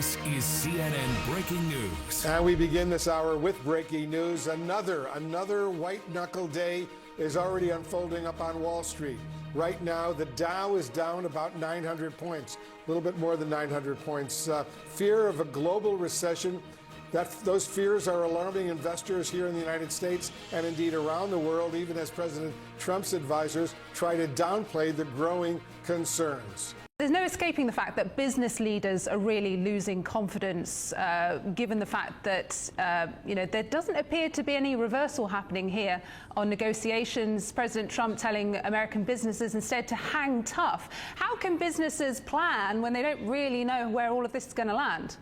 This is CNN Breaking News. And we begin this hour with breaking news. Another white-knuckle day is already unfolding up on Wall Street. Right now, the Dow is down about 900 points, a little bit more than 900 points. Fear of a global recession. Those fears are alarming investors here in the United States and indeed around the world, even as President Trump's advisors try to downplay the growing concerns. There's no escaping the fact that business leaders are really losing confidence, given the fact that, there doesn't appear to be any reversal happening here on negotiations. President Trump telling American businesses instead to hang tough. How can businesses plan when they don't really know where all of this is going to land?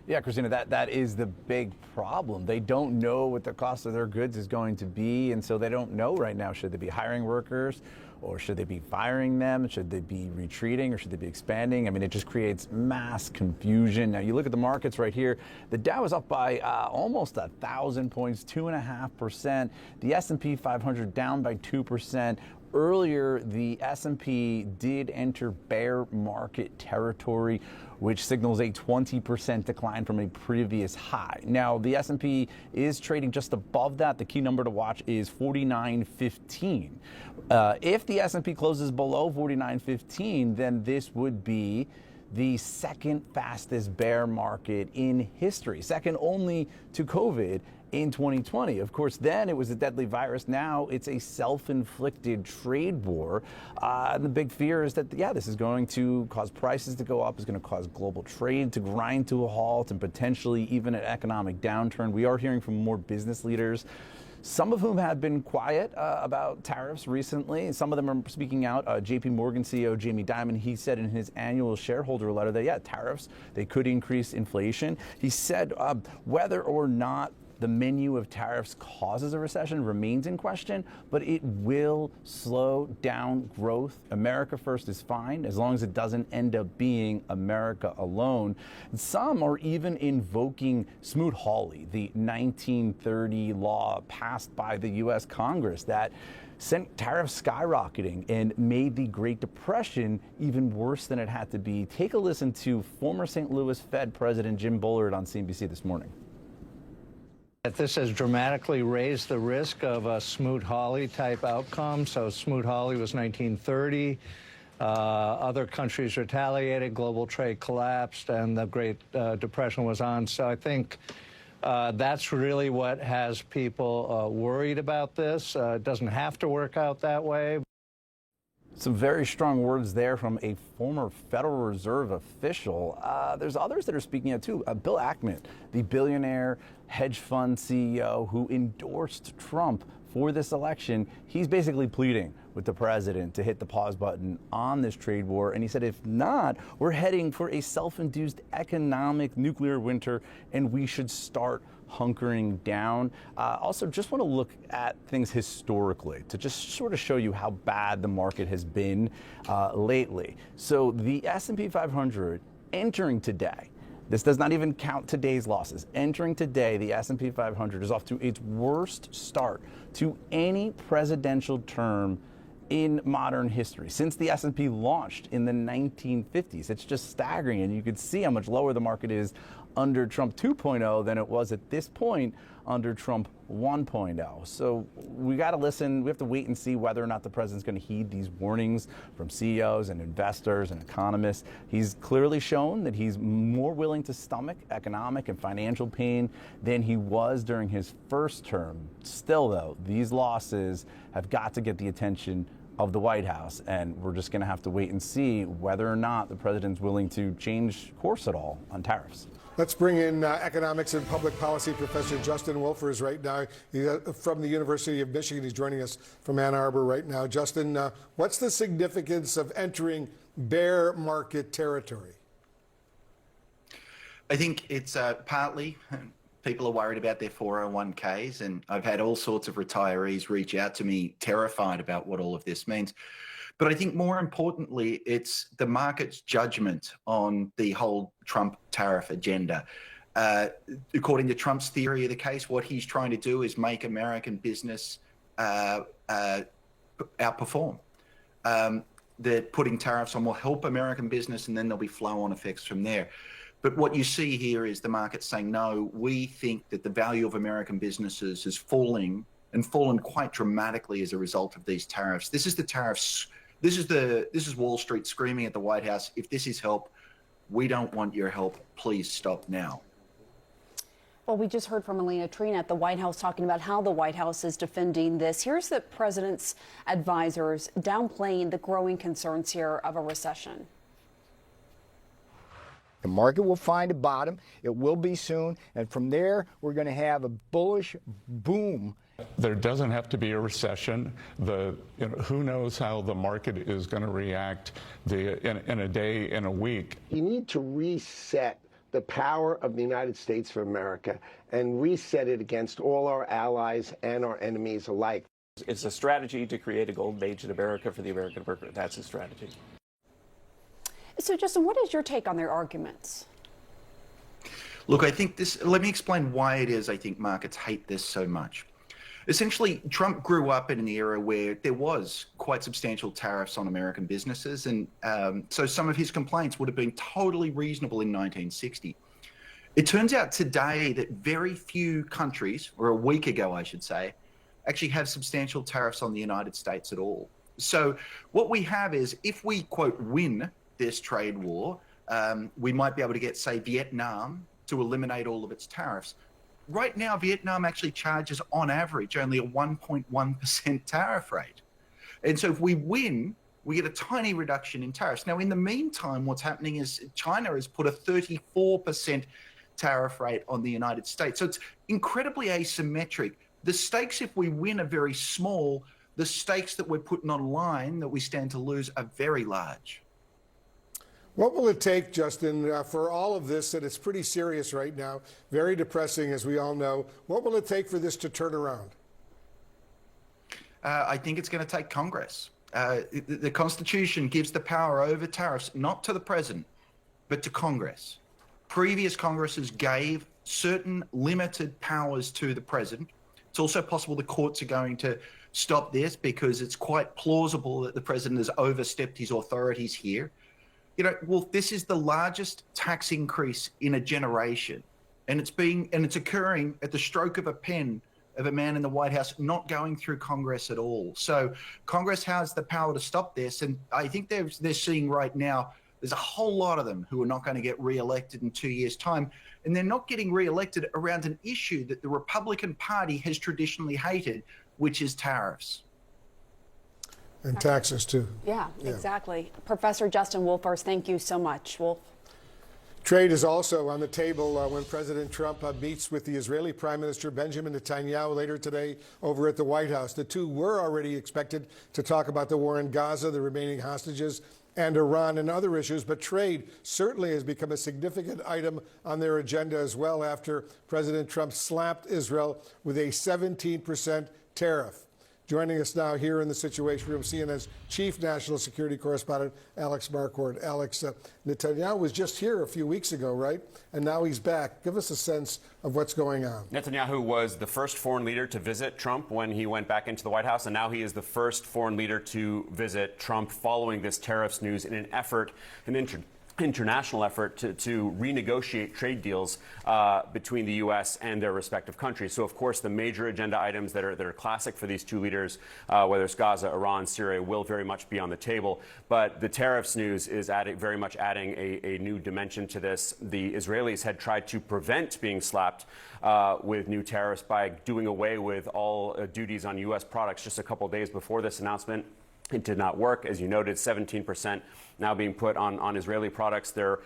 Yeah, Christina, that is the big problem. They don't know what the cost of their goods is going to be, and so they don't know right now, should they be hiring workers or should they be firing them? Should they be retreating or should they be expanding? I mean, it just creates mass confusion. Now, you look at the markets right here. The Dow is up by almost 1,000 points, 2.5%. The S&P 500 down by 2%. Earlier, the S&P did enter bear market territory, which signals a 20% decline from a previous high. Now, the S&P is trading just above that. The key number to watch is 49.15. If the S&P closes below 49.15, then this would be the second fastest bear market in history, second only to COVID in 2020. Of course, then it was a deadly virus. Now it's a self-inflicted trade war. And the big fear is that, this is going to cause prices to go up, it's going to cause global trade to grind to a halt, and potentially even an economic downturn. We are hearing from more business leaders, some of whom have been quiet about tariffs recently. Some of them are speaking out. JP Morgan CEO Jamie Dimon, he said in his annual shareholder letter that, tariffs, they could increase inflation. He said whether or not the menu of tariffs causes a recession remains in question, but it will slow down growth. America first is fine as long as it doesn't end up being America alone. And some are even invoking Smoot-Hawley, the 1930 law passed by the U.S. Congress that sent tariffs skyrocketing and made the Great Depression even worse than it had to be. Take a listen to former St. Louis Fed President Jim Bullard on CNBC this morning. This has dramatically raised the risk of a Smoot-Hawley type outcome. So Smoot-Hawley was 1930. Other countries retaliated, global trade collapsed, and the Great Depression was on. So I think that's really what has people worried about this. It doesn't have to work out that way. Some very strong words there from a former Federal Reserve official. There's others that are speaking out too. Bill Ackman, the billionaire hedge fund CEO who endorsed Trump for this election, he's basically pleading with the president to hit the pause button on this trade war. And he said, if not, we're heading for a self-induced economic nuclear winter, and we should start hunkering down. Also, just want to look at things historically to just sort of show you how bad the market has been lately. So the S&P 500 entering today, this does not even count today's losses. Entering today, the S&P 500 is off to its worst start to any presidential term in modern history since the S&P launched in the 1950s. It's just staggering, and you can see how much lower the market is under Trump 2.0 than it was at this point under Trump 1.0. So we got to listen. We have to wait and see whether or not the president's going to heed these warnings from CEOs and investors and economists. He's clearly shown that he's more willing to stomach economic and financial pain than he was during his first term. Still, though, these losses have got to get the attention of the White House, and we're just going to have to wait and see whether or not the president's willing to change course at all on tariffs. Let's bring in economics and public policy professor Justin Wolfers right now. He's from the University of Michigan. He's joining us from Ann Arbor right now. Justin, what's the significance of entering bear market territory? I think it's partly people are worried about their 401ks, and I've had all sorts of retirees reach out to me terrified about what all of this means. But I think more importantly, it's the market's judgment on the whole Trump tariff agenda. According to Trump's theory of the case, what he's trying to do is make American business outperform. That putting tariffs on will help American business, and then there'll be flow-on effects from there. But what you see here is the market saying, no, we think that the value of American businesses is falling and fallen quite dramatically as a result of these tariffs. This is the tariffs. This is Wall Street screaming at the White House, if this is help, we don't want your help. Please stop now. Well, we just heard from Melania Trina at the White House talking about how the White House is defending this. Here's the president's advisors downplaying the growing concerns here of a recession. The market will find a bottom. It will be soon. And from there, we're going to have a bullish boom. There doesn't have to be a recession. Who knows how the market is going to react in a day, in a week. You need to reset the power of the United States of America and reset it against all our allies and our enemies alike. It's a strategy to create a golden age in America for the American worker. That's his strategy. So, Justin, what is your take on their arguments? Look, I think let me explain why it is I think markets hate this so much. Essentially, Trump grew up in an era where there was quite substantial tariffs on American businesses, and so some of his complaints would have been totally reasonable in 1960. It turns out today that very few countries, or a week ago I should say, actually have substantial tariffs on the United States at all. So what we have is, if we, quote, win this trade war, we might be able to get, say, Vietnam to eliminate all of its tariffs. Right now, Vietnam actually charges, on average, only a 1.1% tariff rate. And so if we win, we get a tiny reduction in tariffs. Now, in the meantime, what's happening is China has put a 34% tariff rate on the United States. So it's incredibly asymmetric. The stakes, if we win, are very small. The stakes that we're putting on line that we stand to lose are very large. What will it take, Justin, for all of this, and it's pretty serious right now, very depressing, as we all know, what will it take for this to turn around? I think it's going to take Congress. The Constitution gives the power over tariffs, not to the president, but to Congress. Previous Congresses gave certain limited powers to the president. It's also possible the courts are going to stop this because it's quite plausible that the president has overstepped his authorities here. Well, this is the largest tax increase in a generation, and it's occurring at the stroke of a pen of a man in the White House, not going through Congress at all. So Congress has the power to stop this, and I think they're seeing right now there's a whole lot of them who are not going to get reelected in 2 years' time, and they're not getting reelected around an issue that the Republican Party has traditionally hated, which is tariffs. And taxes, too. Yeah, exactly. Professor Justin Wolfers, thank you so much. Wolf. Trade is also on the table when President Trump meets with the Israeli Prime Minister Benjamin Netanyahu later today over at the White House. The two were already expected to talk about the war in Gaza, the remaining hostages, and Iran and other issues, but trade certainly has become a significant item on their agenda as well after President Trump slapped Israel with a 17% tariff. Joining us now here in the Situation Room, CNN's chief national security correspondent, Alex Marquardt. Alex, Netanyahu was just here a few weeks ago, right? And now he's back. Give us a sense of what's going on. Netanyahu was the first foreign leader to visit Trump when he went back into the White House, and now he is the first foreign leader to visit Trump following this tariffs news in an international effort to renegotiate trade deals between the U.S. and their respective countries. So, of course, the major agenda items that are classic for these two leaders, whether it's Gaza, Iran, Syria, will very much be on the table. But the tariffs news is very much adding a new dimension to this. The Israelis had tried to prevent being slapped with new tariffs by doing away with all duties on U.S. products just a couple days before this announcement. It did not work. As you noted, 17% now being put on Israeli products. The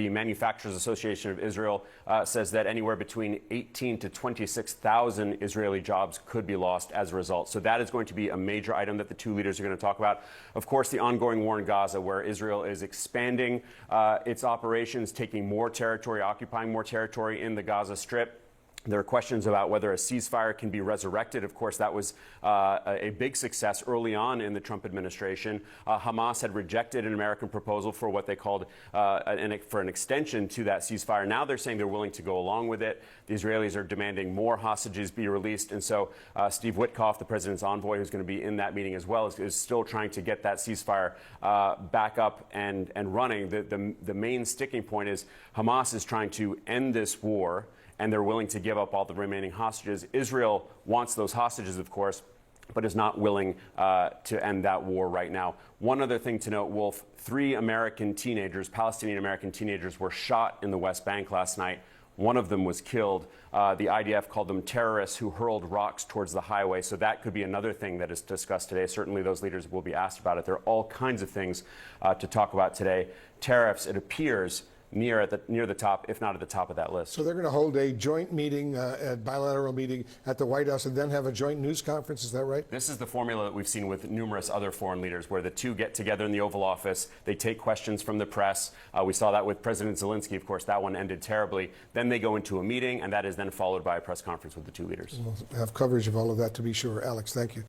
Manufacturers Association of Israel says that anywhere between 18 to 26,000 Israeli jobs could be lost as a result. So that is going to be a major item that the two leaders are going to talk about. Of course, the ongoing war in Gaza, where Israel is expanding its operations, taking more territory, occupying more territory in the Gaza Strip. There are questions about whether a ceasefire can be resurrected. Of course, that was a big success early on in the Trump administration. Hamas had rejected an American proposal for what they called for an extension to that ceasefire. Now they're saying they're willing to go along with it. The Israelis are demanding more hostages be released. And so Steve Witkoff, the president's envoy, who's going to be in that meeting as well, is still trying to get that ceasefire back up and running. The main sticking point is Hamas is trying to end this war, and they're willing to give up all the remaining hostages. Israel wants those hostages, of course, but is not willing to end that war right now. One other thing to note, Wolf, 3 American teenagers, Palestinian-American teenagers, were shot in the West Bank last night. One of them was killed. The IDF called them terrorists who hurled rocks towards the highway. So that could be another thing that is discussed today. Certainly those leaders will be asked about it. There are all kinds of things to talk about today. Tariffs, it appears, near the top, if not at the top of that list. So they're going to hold a joint meeting, a bilateral meeting at the White House, and then have a joint news conference. Is that right? This is the formula that we've seen with numerous other foreign leaders, where the two get together in the Oval Office. They take questions from the press. We saw that with President Zelensky. Of course, that one ended terribly. Then they go into a meeting, and that is then followed by a press conference with the two leaders. We'll have coverage of all of that, to be sure. Alex, thank you.